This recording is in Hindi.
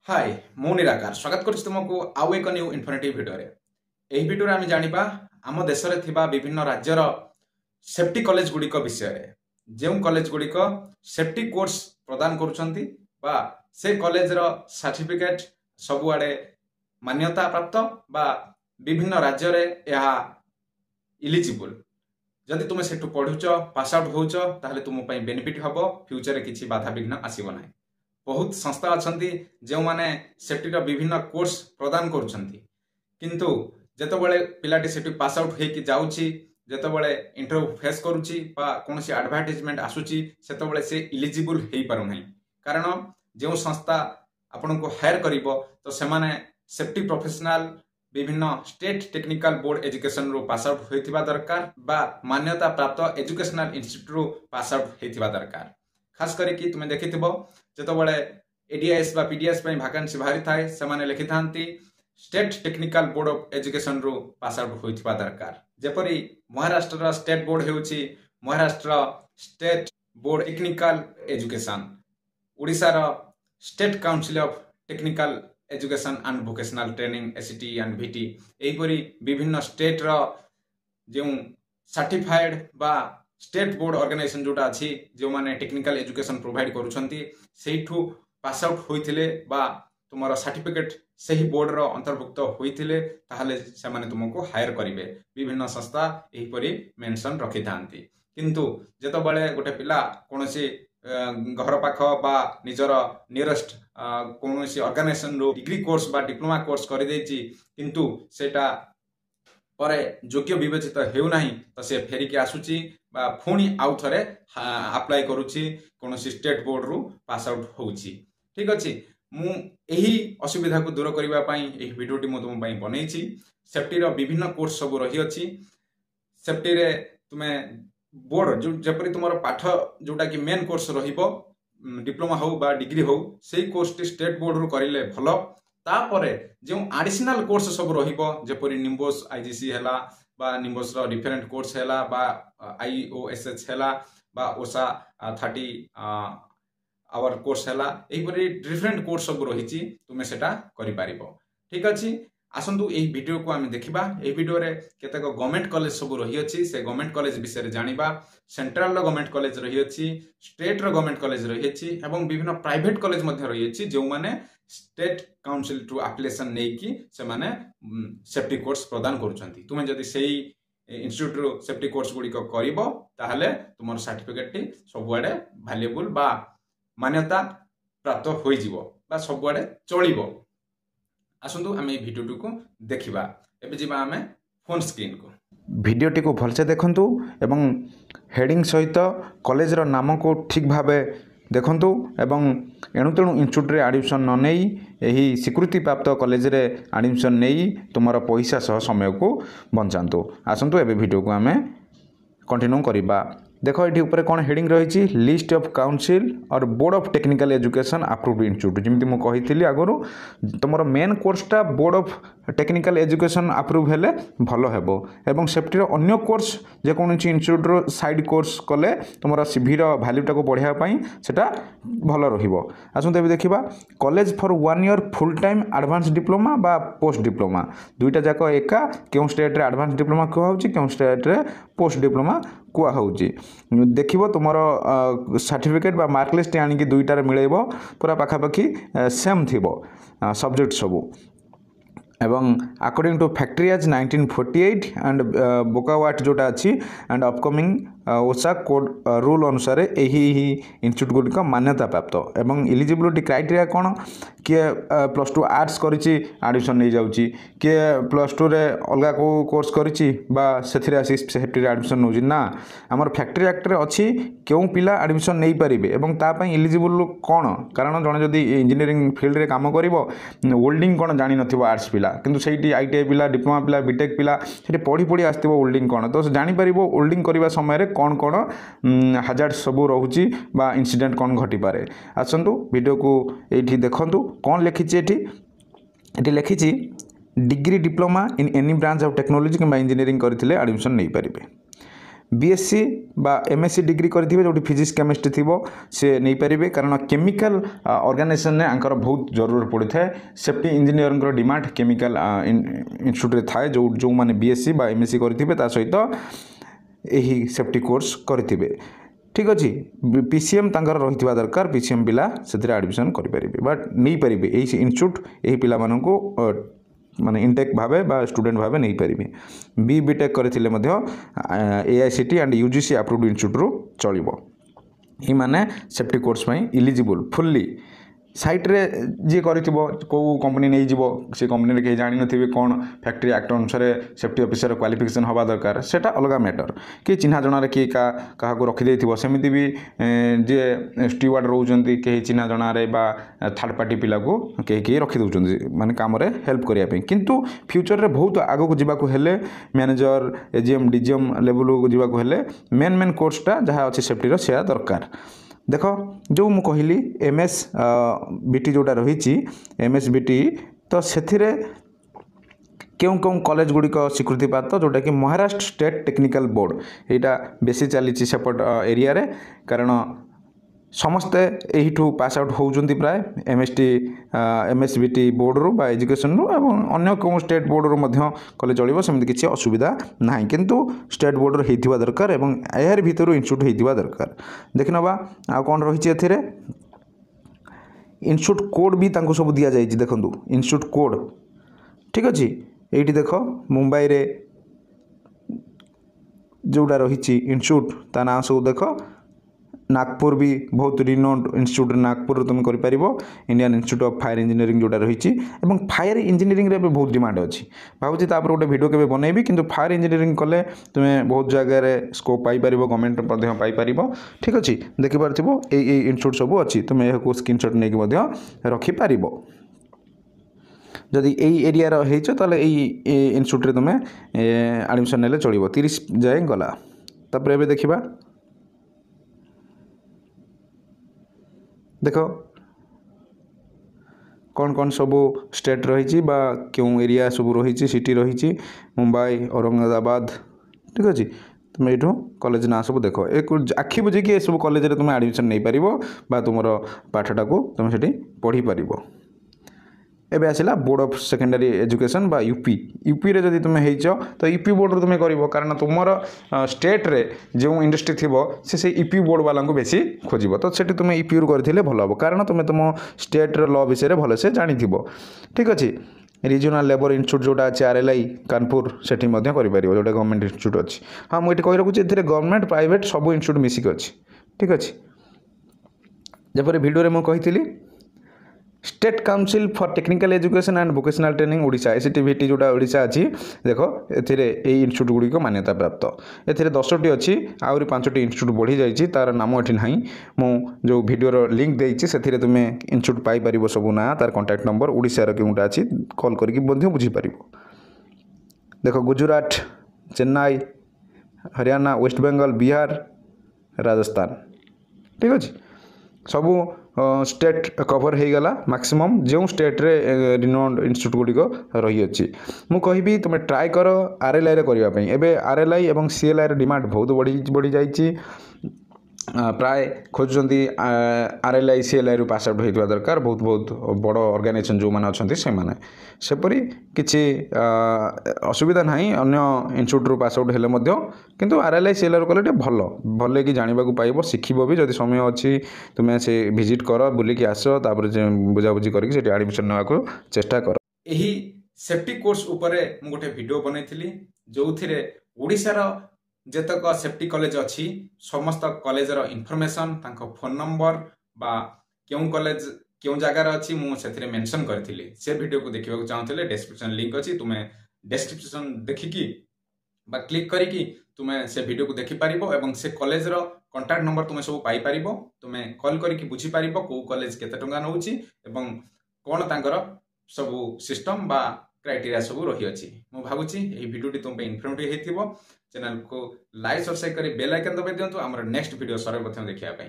हाय मु निराकार स्वागत करुच्ची तुमको आउ एक न्यू इनफॉर्मेटिव वीडियो रे। एही वीडियो रे आम जानिबा आम देश रे थिबा विभिन्न राज्यर सेफ्टी कॉलेज गुड़िक विषय रे। जेउ कॉलेज गुड़िक सेफ्टी कोर्स प्रदान करुछंती बा से कॉलेज रो सर्टिफिकेट सबुआडे मान्यता प्राप्त बा विभिन्न राज्य रे यहा इलिजिबल। जदि तुम सेठु पढ़ुच पास आउट होउच ताहले तुम पई बेनिफिट हबो, फ्यूचर रे किछि बाधा विघ्न आसीबो नाही। बहुत संस्था अच्छी जो माने सेफ्टी विभिन्न कोर्स प्रदान करुछंती, किंतु जेतबेले पिलाटी सेठी पास आउट होइकी जाउची, जेतबेले इंटरव्यू फेस करूची बा कोनोसी एडवर्टाइजमेंट आसुची सेतबेले से इलिजिबल हेई पारु नाही। कारण जो संस्था आपन को हायर करिवो तो से माने सेफ्टी प्रोफेशनल विभिन्न स्टेट टेक्निकल बोर्ड एजुकेशन रो पास आउट होइथिबा दरकार बा मान्यता प्राप्त एजुकेशनल इंस्टीट्यूट रो पास आउट होइथिबा दरकार। खास करिकी तुमे देखिथिबो जेतबेले एडीएस बा पीडीएस पे वैकेंसी बाहरी थाए से लिखि थांती state technical board of education रो पास आउट होइथिबा दरकार। जेपरी महाराष्ट्र स्टेट बोर्ड हेउची Maharashtra state board technical education, Odisha रो state council of technical education and vocational training ACT and VT, एहीपरी विभिन्न स्टेट रो जो सर्टिफाइड बा स्टेट बोर्ड ऑर्गेनाइजेशन जोटा अछि जो माने टेक्निकल एजुकेशन प्रोवाइड करूछंती सेठू पास आउट होइथिले बा तुमरो सर्टिफिकेट सही बोर्ड रो अंतर्भुक्त होइथिले ताहले से माने तुमको हायर करिवे। विभिन्न संस्था एहीपरी मेंशन रखि थांती, किंतु जेतबेले गोटे पिला कोनोसी घर पाख बा निजर नियरेस्ट कोनोसी ऑर्गेनाइजेशन रो डिग्री कोर्स बा डिप्लोमा कोर्स करि देछि, किंतु सेटा परे योग्य विवेचित हेउ नाही तो से फेरिके आसुची बा पुणी आउ थरे अप्लाई करूची कोनोसी स्टेट बोर्ड रु पास आउट होउची। ठीक अछि, मु एही असुविधा को दूर करिबा पई एही वीडियोटी मु तुम पई बनेछि। सेफ्टी रो विभिन्न कोर्स सब रही अछि। सेफ्टी रे तुमे बोर्ड जो जेपरि तुमरो पाठ जोटा कि मेन कोर्स रहिबो डिप्लोमा हो बा डिग्री हो सेही कोर्स टी स्टेट बोर्ड रु करिले भलो। तापरे जो एडिशनल कोर्स सब रहिबो जेपरि निम्बोस आईजीसी हैला बा निम्बोस रो डिफरेंट कोर्स हैला बा आईओएसएच हैला बा ओसा 30 आवर कोर्स हैला, एहीपरि डिफरेंट कोर्स सब रहिछि तुमे सेटा करि पारिबो। ठीक अछि, आसंतु एही वीडियो को आमे देखिबा। एही वीडियो रे केतेक गवर्नमेंट कॉलेज सब रही अछि से गवर्नमेंट कॉलेज विषय रे जानिबा। सेंट्रल रो गवर्नमेंट कॉलेज रही अछि, स्टेट रो गवर्नमेंट कॉलेज रही अछि एवं विभिन्न प्राइवेट कॉलेज मध्ये रही अछि जो माने स्टेट काउंसिल टू एप्लीकेशन नै कि से माने सेफ्टी कोर्स प्रदान करूछंती। तुमे जदि सेही इंस्टीट्यूट रो सेफ्टी कोर्स गुडी को करिवो ताहले तुमर सर्टिफिकेट टी सबुआडे वैल्यूएबल बा मान्यता प्राप्त होई जीवो बा सबुआडे चलिबो। आसंतु आमे वीडियो को देखिबा। एबे जिबा आमे फोन स्क्रीन को वीडियोटी को भलसे देखंतु एवं हेडिंग सहित कॉलेज रो नाम को ठीक भाबे देखंतु एवं एणुतेणु इंस्टीट्यूट रे एडमिशन न नेई एही स्वीकृति प्राप्त कॉलेज रे एडमिशन नेई तुमरो पैसा सह समय को बंचांतु। आसंतु एबे वीडियो को आमे कंटिन्यू करिबा। देखो ये ऊपर कौन हेडिंग रही लिस्ट ऑफ काउंसिल और board of technical education approved institute. जमी मुझे कही आगु तुम मेन कोर्सटा board of technical education approve हेले भल हेबो एवं सेफ्टी अन्य कोर्स जेकोसी इंस्टीट्यूट रो साइड कोर्स कले तुम सीवी भैल्यूटा को बढ़ाया सेटा भल रहिबो। आसंतु एबे देखिबा college for 1 year full time advance diploma बा पोस्ट डिप्लोमा दुईटा जाक एका केउ स्टेट रे एडवांस डिप्लोमा कुआ होउची केउ स्टेट रे पोस्ट डिप्लोमा कुआ होउची। देखिबो तुमरो सर्टिफिकेट बा मार्क लिस्ट आनिकी दुईटार मिलेबो पूरा पाखापाखि सेम थिबो सब्जेक्ट सबू एवं अकॉर्डिंग टू फैक्ट्री एज 1948 एंड बोकावाट जोटा अच्छी and upcoming OSH code rule अनुसार यही इंस्टीट्यूट गुड़िक मान्यता प्राप्त एवं इलिजिबिलिटी क्राइटेरिया कौन किए +2 आर्ट्स करिछि एडमिशन नहीं जाउची, किए +2 रे अलगा को कोर्स करिछि बा सेथिरे आसी सेफ्टी रे एडमिशन नउजी ना। हमर फैक्ट्री एक्ट रे अछि केउ पिला एडमिशन नहीं परिबे एवं ता पई इलिजिबल कोन, कारण जने जदी इंजीनियरिंग फील्ड रे काम करिवो वेल्डिंग कोन जानि नथिबो आर्ट्स पिला किंतु सेठी आईटीआई पिला डिप्लोमा पिला बीटेक पिला सेठी पढ़ी पढ़ी आस्तिबो वेल्डिंग कोन तो जानि परिबो वेल्डिंग करिवा समय रे कौन कौन हाजार्ड सबू रोची बा इंसिडेंट कौन घटी पारे। आसंतु वीडियो को ये देखंतु कौन लिखी ये लिखी degree diploma in any branch of technology कि इंजीनियरिंग करथिले एडमिशन नहीं पारिबे। बीएससी बा एमएससी डिग्री करेंगे जो फिजिक्स केमिस्ट्री थी सी नहीं पारे कारण केमिकल ऑर्गेनाइजेशन ने आंकर बहुत जरूरत पड़ता है safety engineer demand chemical institute रे थाए जो जो माने बीएससी बा एमएससी करेंगे ता सहित यही सेफ्टी कोर्स करेंगे ठीक अच्छे पीसीएम तांकर रही दरकार पीसीएम पिला से एडमिशन करेंगे बट नहीं पारे यही इंस्टीट्यूट यही पिला मानू माने इंटेक भावे बा स्टूडेंट भावे नहीं पारे बीटेक करथिले मध्य AICTE and UGC approved institute रो चलिबो ई माने सेफ्टी कोर्स में इलिजिबल फुल्ली साइट रे जी करिथिबो को कंपनी नहीं जीवो से कंपनी रे के जानि नथिबे कोन फैक्ट्री एक्ट अनुसार सेफ्टी ऑफिसर क्वालिफिकेशन हवा दरकार सेटा अलग मैटर कि चिन्हा जणारे कि का को रखि देथिबो सेमिति भी जे स्टीवार्ड रहउचंती के चिन्हा जणारे बा थर्ड पार्टी पिला को के रखि दउचंती माने काम रे हेल्प करिया पे किंतु फ्यूचर रे बहुत आगो को जीवा को हेले मैनेजर एजीएम डीजीएम लेवल को जीवा को हेले मेन कोर्सटा जहा अछि सेफ्टी रो सेया दरकार देख जो मु कहली एमएस बीटी जोटा रही एमएस बीटी तो से क्यों कॉलेज गुड़िक स्वीकृति प्राप्त जोटा कि महाराष्ट्र स्टेट टेक्निकल बोर्ड यहाँ बेसी चली सेपट एरिया रे कारण समस्ते यहीठू पास आउट होउजंती प्राय एमएसबीटी बोर्ड रू बा एजुकेशन रू एवं अन्य कौन स्टेट बोर्ड रू मध्य कले चलिबो सेमति किछि असुविधा नाही किंतु स्टेट बोर्ड रो हेतिबा दरकार एवं एहर भीतर इंस्टीट्यूट हेतिबा दरकार देखिनबा आ कोन रहिछि एथिरे इंस्टीट्यूट कोड भी तांको सब दिया जाइछि देखंतु इंस्टीट्यूट कोड ठीक अछि एठी देखो मुंबई रे जोटा रहिछि इंस्टीट्यूट ता नाम सब देखो नागपुर भी बहुत रिनोड इंस्टीट्यूट नागपुर तुम कर Indian institute of fire engineering जोटा रही फायर इंजीनियरिंग रे बहुत डिमांड अच्छी भावुँ तापर गोटे वीडियो के बनइबी किंतु फायर इंजीनियरिंग कले तुम्हें बहुत जगह स्कोप पाइपर गवर्नमेंट पाइपर ठीक अच्छे देखिपार इंस्टीट्यूट सब अच्छी तुम्हें यह स्क्रीनशॉट नहीं रखिपार जदि यही एरिया इंस्टीट्यूट रे तुम्हें एडमिशन नेले चलो 30 जाए गला तापर एबे देखिबा देखो कौन कौन सब स्टेट रही क्यों एरिया सब रही सिटी रही मुंबई औरंगाबाद ठीक अच्छे तुम ये कॉलेज ना सब देख एक आखि बुझे कि सब कॉलेज रे तुम एडमिशन नहीं पार तुम पाठटा को तुम से पढ़ी पार एबे आसिला बोर्ड ऑफ सेकेंडरी एजुकेशन बा यूपी रे जदि तुम हेइचो तो यूपी बोर्ड रे तुम करिवो कारण तुमर स्टेट रे जो इंडस्ट्री थिबो से यूपी बोर्ड वाला को बेसी खोजिबो तो सेठी तुम यूपी रू करथिले भलो हो कारण तुम तुम स्टेट रे लॉ विषय रे भलो से जानि थिबो ठीक अछि रीजनल लेबर इंस्टीट्यूट जोटा अछि आरएलआई कानपुर सेठी मध्ये करि परिबो जोटा गवर्नमेंट इंस्टीट्यूट अछि हां मु एठी कहि रखुछि एथिरे गवर्नमेंट प्राइवेट सब इंस्टीट्यूट मिसिक अछि ठीक अछि जेपरि वीडियो रे मु कहिथिली state council for technical education and vocational training Odisha ACTVT जोटा ओडिशा अच्छी देख ए इंस्टीट्यूट गुड़िक मान्यता प्राप्त ए 10टी अच्छी आहरी 5टी इंस्टीट्यूट बढ़ी जाइए तार नाम ये ना मु जो वीडियो लिंक देती से तुम्हें इंस्टीट्यूट पाइपर सब ना तार कांटेक्ट नंबर ओडिशार केउटा अच्छी कॉल करके बुझीपार देख गुजरात चेन्नई हरियाणा वेस्ट बेंगल बिहार राजस्थान ठीक अच्छे सबू स्टेट कवर हो गला मैक्सिमम जो स्टेट रे रिनोड इंस्टीट्यूट गुड़िक रही अच्छी मु कहि तुम ट्राए कर आरएलआई रे करबा एबे आरएलआई एवं सीएलआई रे डिमांड बहुत बढ़ी जाइए प्राय खोजुंट आरएलआई सीएलआई रु पास आउट होइतबा दरकार बहुत बहुत बड़ ऑर्गेनाइजेशन जो माने अछंती से माने सेपरी किछि असुविधा नाही अन्य इंस्टीट्यूट रु पास आउट हेले मध्य किंतु आरएलआई सीएलआई कले भलो भले कि जानिबा को पाइबो सिखिबो भी जदि समय अछि तुमे से विजिट कर बुली कि आसो तापर बुझा बुझी करके सेठी एडमिशन नेवा को चेष्टा कर एही सेफ्टी कोर्स उपरे मु गोटे वीडियो बनैथिली जोथिरे ओडिसा रो जेतक सेफ्टी कॉलेज अच्छी समस्त कॉलेज रो इनफॉरमेशन तांको फोन नंबर बा क्यों कॉलेज क्यों जगार अच्छी मुझे मेंशन करथिली से वीडियो को देखिबा को चाहूले डिस्क्रिप्शन लिंक अच्छी तुम्हें डिस्क्रिप्शन देखिकी बा क्लिक करिकी तुम्हें से वीडियो को देखि पारिबो एवं से कॉलेज रो कांटेक्ट नंबर तुम्हें सब पाई पारिबो तुम्हें कॉल करिकी बुझी पारिबो को कॉलेज केते टंगा नउची एवं कोन तांकर सब सिस्टम बा क्राइटेरिया सब रही अछि मु भाबुची एही वीडियोटी तुम पे इन्फॉर्मेटिव हेतिबो चैनल को लाइक सब्सक्राइब करी बेल आइकन दबाइ दियंतु हमर नेक्स्ट वीडियो सर्वप्रथम देखिया पई।